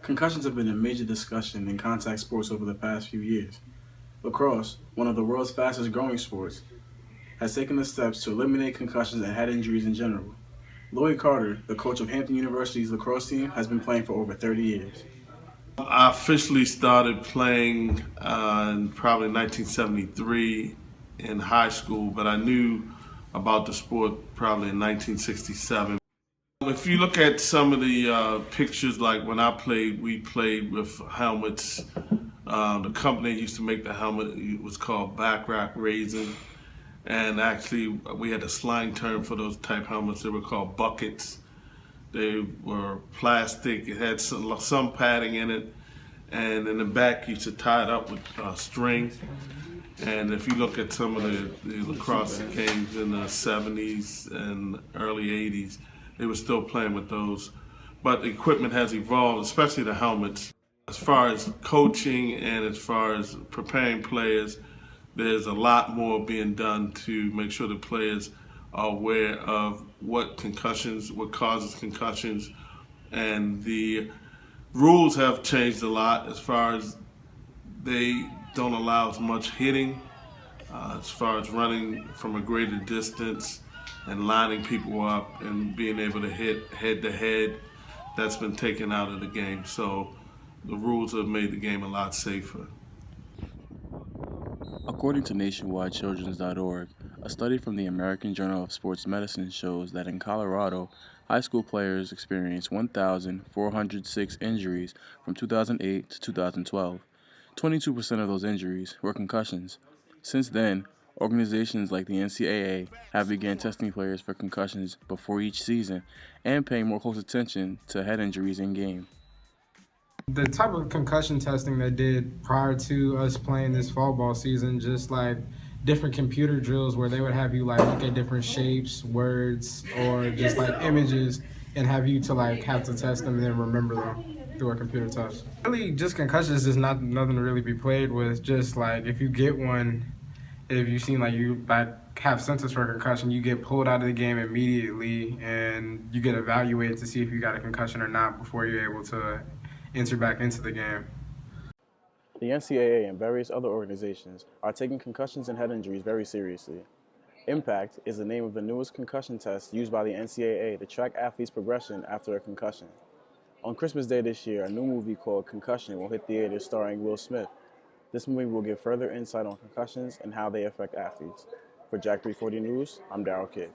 Concussions have been a major discussion in contact sports over the past few years. Lacrosse, one of the world's fastest growing sports, has taken the steps to eliminate concussions and head injuries in general. Lloyd Carter, the coach of Hampton University's lacrosse team, has been playing for over 30 years. I officially started playing in probably 1973 in high school, but I knew about the sport probably in 1967. If you look at some of the pictures, like when I played, we played with helmets. The company that used to make the helmet, it was called Backrack Raisin. And actually, we had a slang term for those type helmets. They were called buckets. They were plastic. It had some padding in it. And in the back, you used to tie it up with string. And if you look at some of the lacrosse games in the 70s and early 80s, they were still playing with those. But the equipment has evolved, especially the helmets. As far as coaching and as far as preparing players, there's a lot more being done to make sure the players are aware of what causes concussions, and the rules have changed a lot as far as they don't allow as much hitting, as far as running from a greater distance and lining people up and being able to hit head to head. That's been taken out of the game. So the rules have made the game a lot safer. According to NationwideChildren's.org, a study from the American Journal of Sports Medicine shows that in Colorado, high school players experienced 1,406 injuries from 2008 to 2012. 22% of those injuries were concussions. Since then, organizations like the NCAA have begun testing players for concussions before each season and paying more close attention to head injuries in game. The type of concussion testing they did prior to us playing this fall ball season, just like different computer drills where they would have you like look at different shapes, words, or just like images and have you to like have to test them and then remember them through a computer test. Really, just concussions is not nothing to really be played with. Just like if you get one, if you seem like you have symptoms for a concussion, you get pulled out of the game immediately and you get evaluated to see if you got a concussion or not before you're able to enter back into the game. The NCAA and various other organizations are taking concussions and head injuries very seriously. Impact is the name of the newest concussion test used by the NCAA to track athletes' progression after a concussion. On Christmas Day this year, a new movie called Concussion will hit theaters starring Will Smith. This movie will give further insight on concussions and how they affect athletes. For JAC 340 News, I'm Darryl Kidd.